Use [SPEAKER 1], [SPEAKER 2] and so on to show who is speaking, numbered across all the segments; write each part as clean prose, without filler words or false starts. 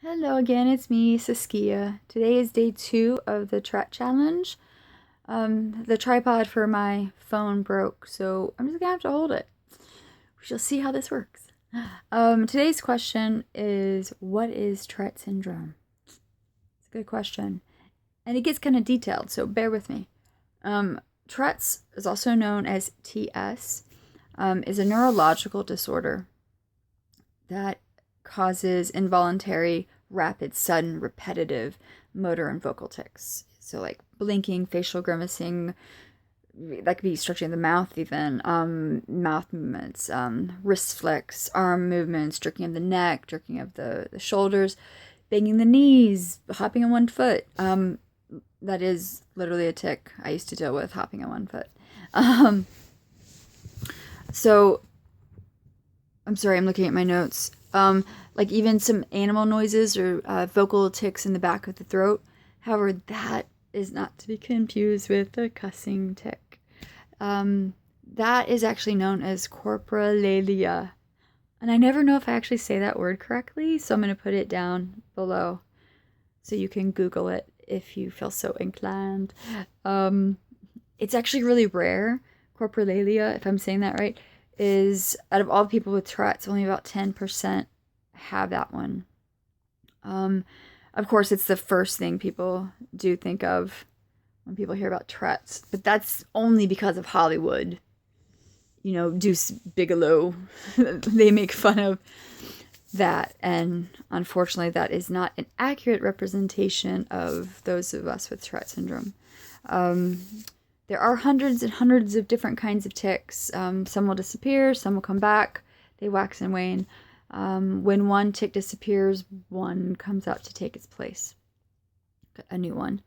[SPEAKER 1] Hello again, it's me, Saskia. Today is day 2 of the Tourette challenge. The tripod for my phone broke, so I'm just gonna have to hold it. We shall see how this works. Today's question is, what is Tourette syndrome? It's a good question. And it gets kind of detailed, so bear with me. Tourette's is also known as TS, is a neurological disorder that causes involuntary, rapid, sudden, repetitive motor and vocal tics. So, like blinking, facial grimacing, that could be stretching the mouth, even mouth movements, wrist flicks, arm movements, jerking of the neck, jerking of the shoulders, banging the knees, hopping on one foot. That is literally a tic I used to deal with, hopping on one foot. So I'm sorry, I'm looking at my notes. Like even some animal noises or vocal tics in the back of the throat. However, that is not to be confused with the cussing tic. That is actually known as Coprolalia. And I never know if I actually say that word correctly, so I'm going to put it down below so you can Google it if you feel so inclined. It's actually really rare. Coprolalia, if I'm saying that right, is out of all people with Tourette's, only about 10% have that one. Of course, it's the first thing people do think of when people hear about Tourette's, but that's only because of Hollywood. You know, Deuce Bigelow, they make fun of that, and unfortunately, that is not an accurate representation of those of us with Tourette syndrome. There are hundreds and hundreds of different kinds of tics. Some will disappear, some will come back. They wax and wane. When one tic disappears, one comes out to take its place. A new one.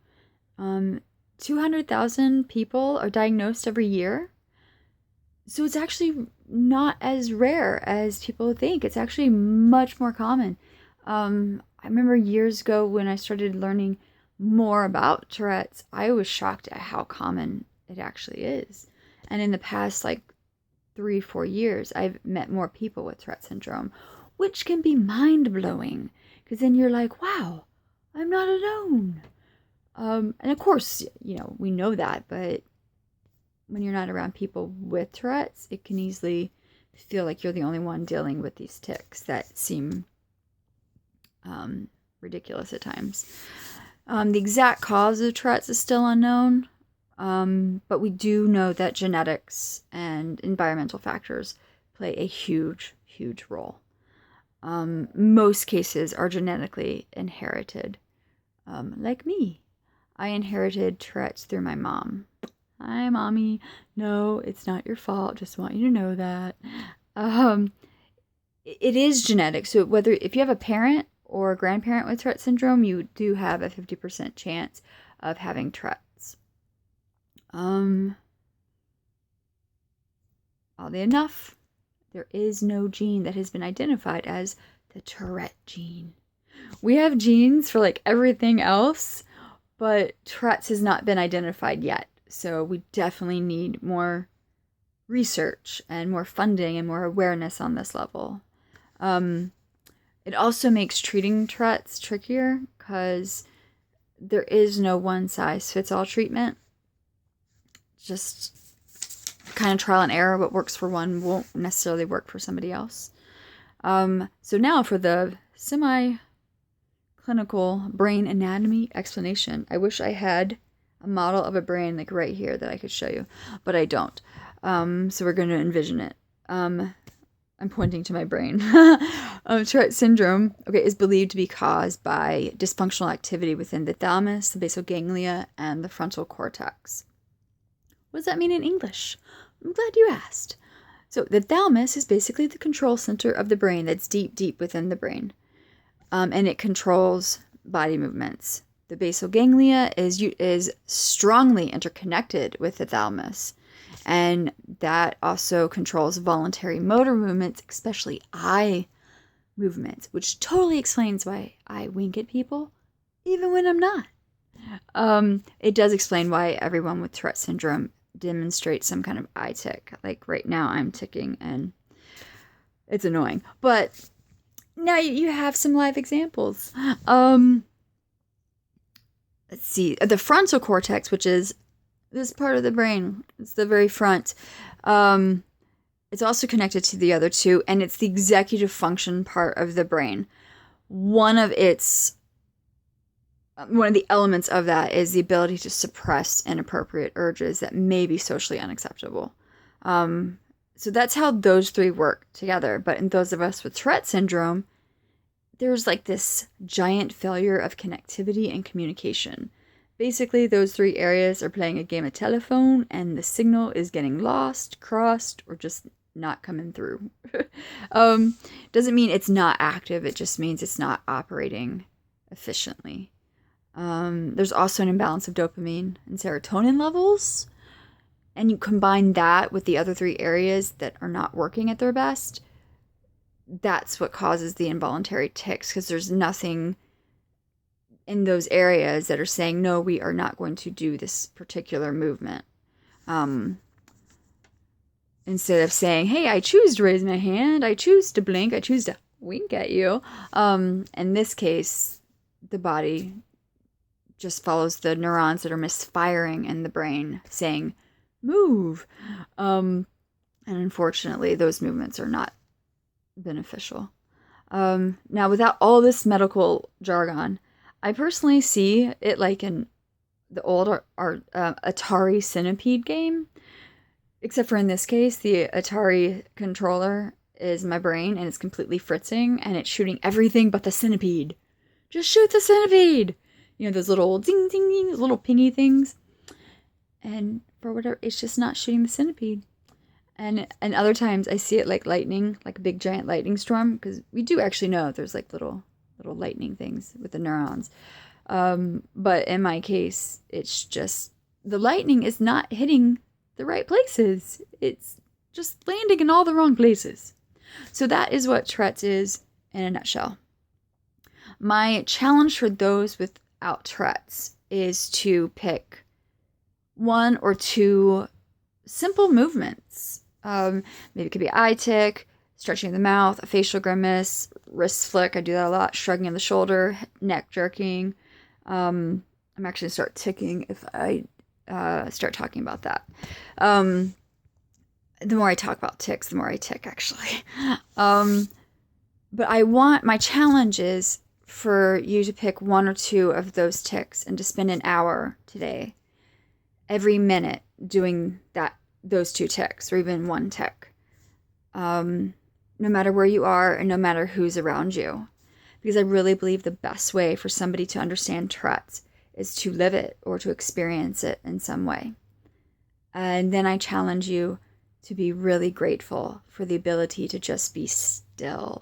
[SPEAKER 1] 200,000 people are diagnosed every year. So it's actually not as rare as people think. It's actually much more common. I remember years ago when I started learning more about Tourette's, I was shocked at how common it actually is. And in the past, 3-4 years, I've met more people with Tourette syndrome, which can be mind-blowing, because then you're like, wow, I'm not alone. And of course, we know that, but when you're not around people with Tourette's, it can easily feel like you're the only one dealing with these tics that seem ridiculous at times. The exact cause of Tourette's is still unknown, but we do know that genetics and environmental factors play a huge, huge role. Most cases are genetically inherited. Like me. I inherited Tourette's through my mom. Hi, Mommy. No, it's not your fault. Just want you to know that. It is genetic. So if you have a parent or a grandparent with Tourette syndrome, you do have a 50% chance of having Tourette's. Oddly enough, there is no gene that has been identified as the Tourette gene. We have genes for everything else, but Tourette's has not been identified yet. So we definitely need more research and more funding and more awareness on this level. It also makes treating Tourette's trickier because there is no one-size-fits-all treatment. Just kind of trial and error. What works for one won't necessarily work for somebody else. So now for the semi-clinical brain anatomy explanation. I wish I had a model of a brain right here that I could show you, but I don't. So we're going to envision it. I'm pointing to my brain. Tourette syndrome, is believed to be caused by dysfunctional activity within the thalamus, the basal ganglia, and the frontal cortex. What does that mean in English? I'm glad you asked. So the thalamus is basically the control center of the brain that's deep, deep within the brain. And it controls body movements. The basal ganglia is strongly interconnected with the thalamus. And that also controls voluntary motor movements, especially eye movements, which totally explains why I wink at people, even when I'm not. It does explain why everyone with Tourette syndrome demonstrates some kind of eye tic. Like right now I'm ticking and it's annoying. But now you have some live examples. Let's see. The frontal cortex, which is this part of the brain, it's the very front. It's also connected to the other two, and it's the executive function part of the brain. One of the elements of that is the ability to suppress inappropriate urges that may be socially unacceptable. So that's how those three work together. But in those of us with Tourette syndrome, there's like this giant failure of connectivity and communication. Basically, those three areas are playing a game of telephone, and the signal is getting lost, crossed, or just not coming through. Doesn't mean it's not active. It just means it's not operating efficiently. There's also an imbalance of dopamine and serotonin levels. And you combine that with the other three areas that are not working at their best. That's what causes the involuntary tics, because there's nothing in those areas that are saying, no, we are not going to do this particular movement. Instead of saying, hey, I choose to raise my hand, I choose to blink, I choose to wink at you. In this case, the body just follows the neurons that are misfiring in the brain, saying, move. And unfortunately, those movements are not beneficial. Now, without all this medical jargon, I personally see it like in the old Atari Centipede game, except for in this case, the Atari controller is my brain, and it's completely fritzing, and it's shooting everything but the centipede. Just shoot the centipede! You know, those little ding, ding, ding, little pingy things. And for whatever, it's just not shooting the centipede. And other times I see it like lightning, like a big giant lightning storm, because we do actually know there's like little lightning things with the neurons. But in my case, it's just the lightning is not hitting the right places. It's just landing in all the wrong places. So that is what Tourette's is in a nutshell. My challenge for those without Tourette's is to pick one or two simple movements. Maybe it could be eye tick, stretching of the mouth, a facial grimace, wrist flick. I do that a lot. Shrugging of the shoulder, neck jerking. I'm actually going to start ticking if I start talking about that. The more I talk about ticks, the more I tick, actually. But my challenge is for you to pick one or two of those ticks and to spend an hour today, every minute, doing those two ticks, or even one tick. No matter where you are and no matter who's around you. Because I really believe the best way for somebody to understand Tourette's is to live it or to experience it in some way. And then I challenge you to be really grateful for the ability to just be still.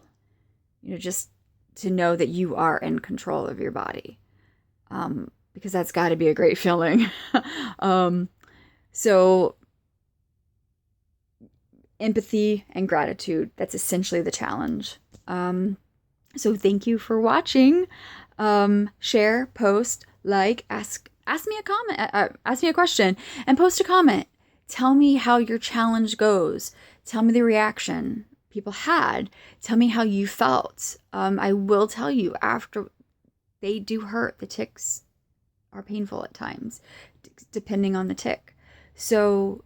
[SPEAKER 1] Just to know that you are in control of your body. Because that's got to be a great feeling. So empathy and gratitude, that's essentially the challenge. So thank you for watching. Share, post, like, ask me a comment, ask me a question, and post a comment. Tell me how your challenge goes. Tell me the reaction people had. Tell me how you felt. I will tell you, after, they do hurt. The ticks are painful at times, depending on the tick. So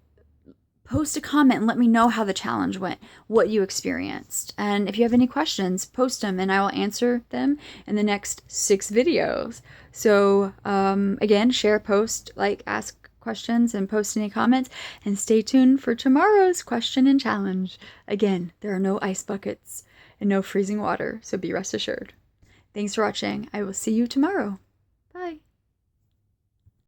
[SPEAKER 1] post a comment and let me know how the challenge went, what you experienced. And if you have any questions, post them and I will answer them in the next 6 videos. So again, share, post, like, ask questions, and post any comments. And stay tuned for tomorrow's question and challenge. Again, there are no ice buckets and no freezing water, so be rest assured. Thanks for watching. I will see you tomorrow. Bye.